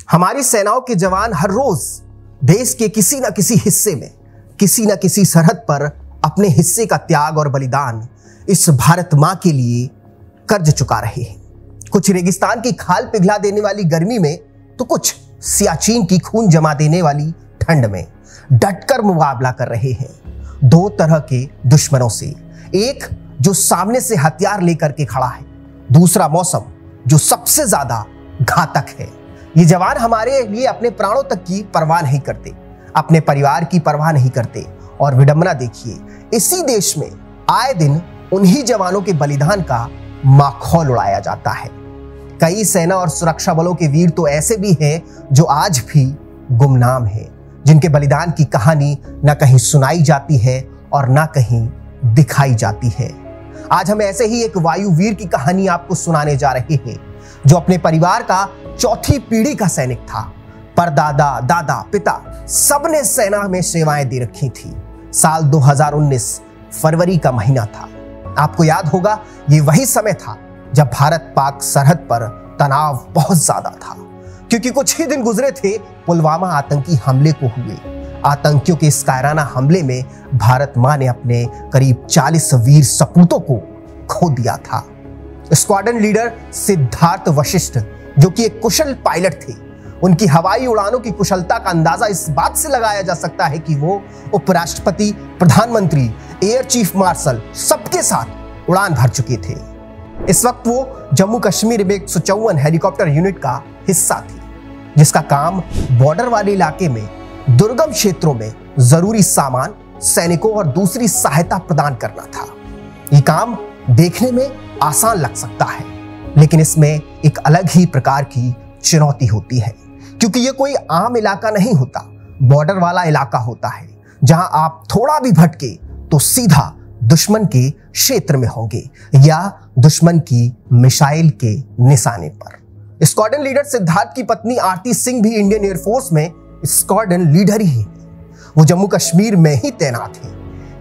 हमारी सेनाओं के जवान हर रोज देश के किसी न किसी हिस्से में, किसी न किसी सरहद पर अपने हिस्से का त्याग और बलिदान इस भारत मां के लिए कर्ज चुका रहे हैं। कुछ रेगिस्तान की खाल पिघला देने वाली गर्मी में, तो कुछ सियाचिन की खून जमा देने वाली ठंड में डटकर मुकाबला कर रहे हैं दो तरह के दुश्मनों से। एक जो सामने से हथियार लेकर के खड़ा है, दूसरा मौसम जो सबसे ज्यादा घातक है। ये जवान हमारे लिए अपने प्राणों तक की परवाह नहीं करते, अपने परिवार की परवाह नहीं करते। और विडंबना देखिए, इसी देश में आए दिन उन्हीं जवानों के बलिदान का माखौल उड़ाया जाता है। कई सेना और सुरक्षा बलों के वीर तो ऐसे भी हैं जो आज भी गुमनाम हैं, जिनके बलिदान की कहानी न कहीं सुनाई जाती है और न कहीं दिखाई जाती है। आज हम ऐसे ही एक वायुवीर की कहानी आपको सुनाने जा रहे हैं, जो अपने परिवार का चौथी पीढ़ी का सैनिक था। परदादा, दादा, पिता सबने सेना में सेवाएं दे रखी थी। साल 2019 फरवरी का महीना था। आपको याद होगा, ये वही समय था जब भारत पाक सरहद पर तनाव बहुत ज्यादा था, क्योंकि कुछ ही दिन गुजरे थे पुलवामा आतंकी हमले को हुए। आतंकियों के इस कायराना हमले में भारत मां ने अपने करीब 40 वीर सपूतों को खो दिया था। स्क्वाड्रन लीडर सिद्धार्थ वशिष्ठ, जो कि एक कुशल पायलट थे, उनकी हवाई उड़ानों की कुशलता का अंदाजा इस बात से लगाया जा सकता है कि वो उपराष्ट्रपति, प्रधानमंत्री, एयर चीफ मार्शल सबके साथ उड़ान भर चुके थे। इस वक्त वो जम्मू कश्मीर में 154 हेलीकॉप्टर यूनिट का हिस्सा थी, जिसका काम बॉर्डर वाले इलाके में दुर्गम क्षेत्रों में जरूरी सामान, सैनिकों और दूसरी सहायता प्रदान करना था। ये काम देखने में आसान लग सकता है, लेकिन इसमें एक अलग ही प्रकार की चुनौती होती है, क्योंकि ये कोई आम इलाका नहीं होता, बॉर्डर वाला इलाका होता है, जहां आप थोड़ा भी भटके तो सीधा दुश्मन के क्षेत्र में होंगे या दुश्मन की मिसाइल के निशाने पर। स्क्वाड्रन लीडर सिद्धार्थ की पत्नी आरती सिंह भी इंडियन एयरफोर्स में स्क्वाड्रन लीडर ही है। वो जम्मू कश्मीर में ही तैनात है,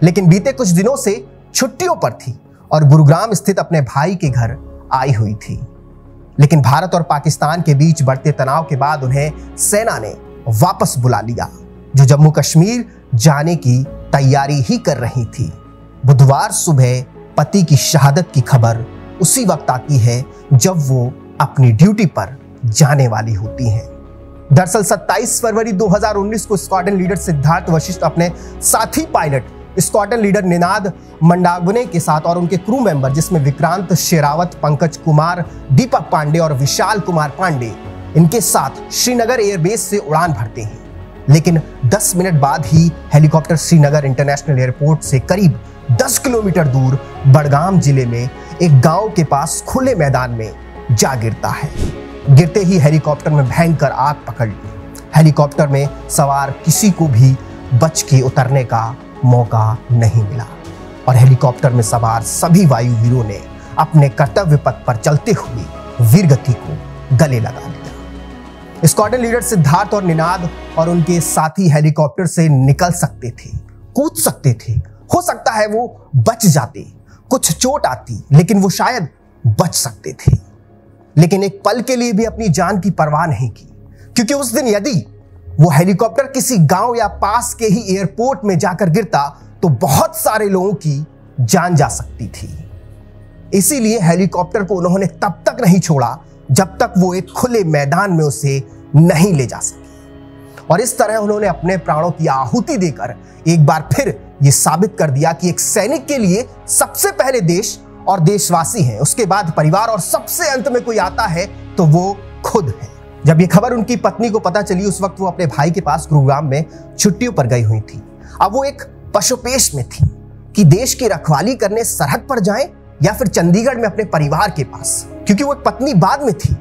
लेकिन बीते कुछ दिनों से छुट्टियों पर थी और गुरुग्राम स्थित अपने भाई के घर आई हुई थी। लेकिन भारत और पाकिस्तान के बीच बढ़ते तनाव के बाद उन्हें सेना ने वापस बुला लिया, जो जम्मू कश्मीर जाने की तैयारी ही कर रही थी। बुधवार सुबह पति की शहादत की खबर उसी वक्त आती है जब वो अपनी ड्यूटी पर जाने वाली होती हैं। दरअसल 27 फरवरी 2019 को स्क्वाड्रन लीडर सिद्धार्थ वशिष्ठ अपने साथी पायलट स्क्वाड्रन लीडर निनाद मंडागुने के साथ और उनके क्रू मेंबर, जिसमें विक्रांत शेरावत, पंकज कुमार, दीपक पांडे और विशाल कुमार पांडे, इनके साथ श्रीनगर एयरबेस से उड़ान भरते हैं। लेकिन 10 मिनट बाद ही हेलीकॉप्टर श्रीनगर इंटरनेशनल एयरपोर्ट से करीब 10 किलोमीटर दूर बड़गाम जिले में एक गांव के पास खुले मैदान में जा गिरता है। गिरते ही हेलीकॉप्टर में भयंकर आग पकड़ ली। हेलीकॉप्टर में सवार किसी को भी बच के उतरने का मौका नहीं मिला और हेलीकॉप्टर में सवार सभी वायुवीरों ने अपने कर्तव्य पथ पर चलते हुए वीरगति को गले लगा लिया। स्क्वाड्रन लीडर सिद्धार्थ और निनाद और उनके साथी हेलीकॉप्टर से निकल सकते थे, कूद सकते थे, हो सकता है वो बच जाते, कुछ चोट आती, लेकिन वो शायद बच सकते थे। लेकिन एक पल के लिए भी अपनी जान की परवाह नहीं की, क्योंकि उस दिन यदि वो हेलीकॉप्टर किसी गांव या पास के ही एयरपोर्ट में जाकर गिरता तो बहुत सारे लोगों की जान जा सकती थी। इसीलिए हेलीकॉप्टर को उन्होंने तब तक नहीं छोड़ा जब तक वो एक खुले मैदान में उसे नहीं ले जा सके। और इस तरह उन्होंने अपने प्राणों की आहुति देकर एक बार फिर ये साबित कर दिया कि एक सैनिक के लिए सबसे पहले देश और देशवासी हैं, उसके बाद परिवार और सबसे अंत में कोई आता है तो वो खुद है। जब ये खबर उनकी पत्नी को पता चली, उस वक्त वो अपने भाई के पास गुरुग्राम में छुट्टियों पर गई हुई थी। अब वो एक पशुपेश में थी कि देश की रखवाली करने सरहद पर जाएं या फिर चंडीगढ़ में अपने परिवार के पास, क्योंकि वो एक पत्नी बाद में थी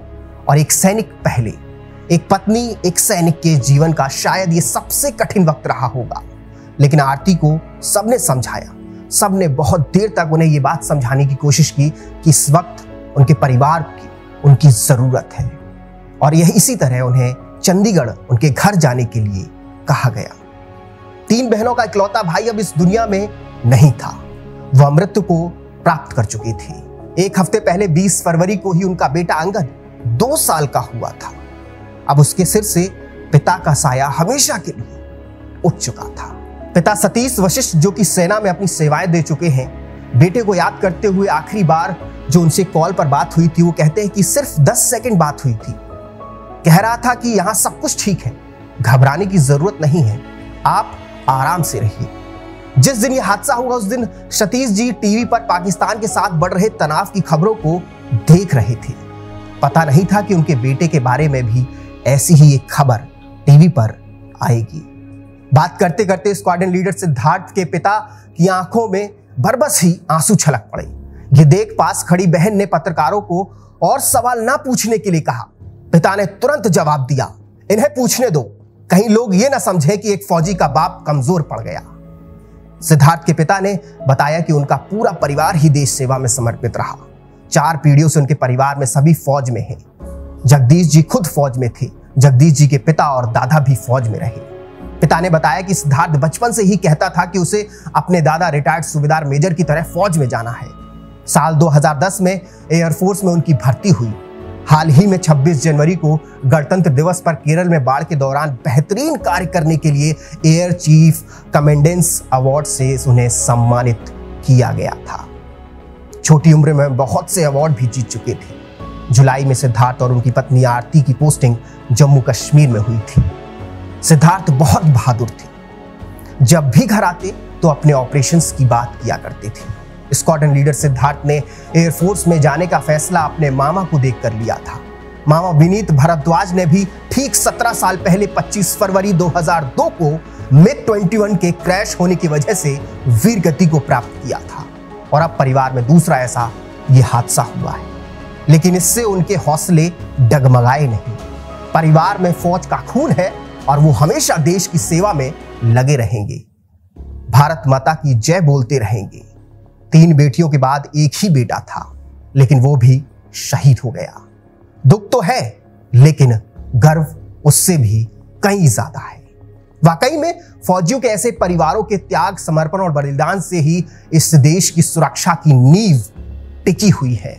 और एक सैनिक पहले। एक पत्नी एक सैनिक के जीवन का शायद ये सबसे कठिन वक्त रहा होगा, लेकिन आरती को सबने समझाया। सबने बहुत देर तक उन्हें ये बात समझाने की कोशिश की कि इस वक्त उनके परिवार की उनकी जरूरत है और यह इसी तरह उन्हें चंडीगढ़ उनके घर जाने के लिए कहा गया। 3 बहनों का इकलौता भाई अब इस दुनिया में नहीं था, वह मृत्यु को प्राप्त कर चुके थे। एक हफ्ते पहले 20 फरवरी को ही उनका बेटा अंगद 2 साल का हुआ था। अब उसके सिर से पिता का साया हमेशा के लिए उठ चुका था। पिता सतीश वशिष्ठ, जो कि सेना में अपनी सेवाएं दे चुके हैं, बेटे को याद करते हुए आखिरी बार जो उनसे कॉल पर बात हुई थी, वो कहते हैं कि सिर्फ 10 सेकंड बात हुई थी। कह रहा था कि यहां सब कुछ ठीक है, घबराने की जरूरत नहीं है, आप आराम से रहिए। जिस दिन यह हादसा हुआ उस दिन सतीश जी टीवी पर पाकिस्तान के साथ बढ़ रहे तनाव की खबरों को देख रहे थे। पता नहीं था कि उनके बेटे के बारे में भी ऐसी ही एक खबर टीवी पर आएगी। बात करते करते स्क्वाड्रन लीडर सिद्धार्थ के पिता की आंखों में बरबस ही आंसू छलक पड़े। ये देख पास खड़ी बहन ने पत्रकारों को और सवाल ना पूछने के लिए कहा। पिता ने तुरंत जवाब दिया, इन्हें पूछने दो, कहीं लोग ये ना समझे कि एक फौजी का बाप कमजोर पड़ गया। सिद्धार्थ के पिता ने बताया कि उनका पूरा परिवार ही देश सेवा में समर्पित रहा। 4 पीढ़ियों से उनके परिवार में सभी फौज में हैं। जगदीश जी खुद फौज में थे। जगदीश जी के पिता और दादा भी फौज में रहे। पिता ने बताया कि सिद्धार्थ बचपन से ही कहता था कि उसे अपने दादा रिटायर्ड सूबेदार मेजर की तरह फौज में जाना है। साल 2010 में एयरफोर्स में उनकी भर्ती हुई। हाल ही में 26 जनवरी को गणतंत्र दिवस पर केरल में बाढ़ के दौरान बेहतरीन कार्य करने के लिए एयर चीफ कमेंडेंस अवार्ड से उन्हें सम्मानित किया गया था। छोटी उम्र में बहुत से अवार्ड भी जीत चुके थे। जुलाई में सिद्धार्थ और उनकी पत्नी आरती की पोस्टिंग जम्मू कश्मीर में हुई थी। सिद्धार्थ बहुत बहादुर थे। जब भी घर आते तो अपने ऑपरेशंस की बात किया करते थे। स्क्वाड्रन लीडर सिद्धार्थ ने एयरफोर्स में जाने का फैसला अपने मामा को देखकर लिया था। मामा विनीत भारद्वाज ने भी ठीक 17 साल पहले 25 फरवरी 2002 को मिग 21 के क्रैश होने की वजह से वीर गति को प्राप्त किया था और अब परिवार में दूसरा ऐसा ये हादसा हुआ है। लेकिन इससे उनके हौसले डगमगाए नहीं। परिवार में फौज का खून है और वो हमेशा देश की सेवा में लगे रहेंगे। भारत माता की जय बोलते रहेंगे। 3 बेटियों के बाद एक ही बेटा था, लेकिन वो भी शहीद हो गया। दुख तो है, लेकिन गर्व उससे भी कहीं ज्यादा है। वाकई में फौजियों के ऐसे परिवारों के त्याग, समर्पण और बलिदान से ही इस देश की सुरक्षा की नींव टिकी हुई है।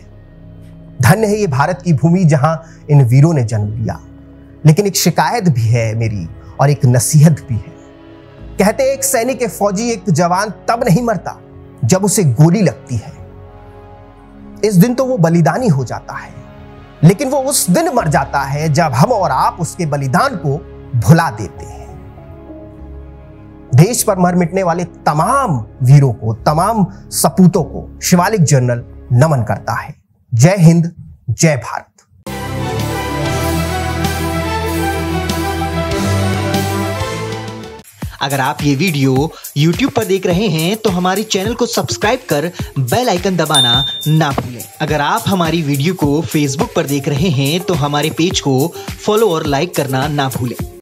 धन्य है ये भारत की भूमि जहां इन वीरों ने जन्म लिया। लेकिन एक शिकायत भी है मेरी और एक नसीहत भी है। कहते हैं एक सैनिक, एक फौजी, एक जवान तब नहीं मरता जब उसे गोली लगती है। इस दिन तो वो बलिदानी हो जाता है, लेकिन वो उस दिन मर जाता है जब हम और आप उसके बलिदान को भुला देते हैं। देश पर मर मिटने वाले तमाम वीरों को, तमाम सपूतों को शिवालिक जर्नल नमन करता है। जय हिंद, जय भारत। अगर आप ये वीडियो YouTube पर देख रहे हैं तो हमारे चैनल को सब्सक्राइब कर बेल आइकन दबाना ना भूलें। अगर आप हमारी वीडियो को Facebook पर देख रहे हैं तो हमारे पेज को फॉलो और लाइक करना ना भूलें।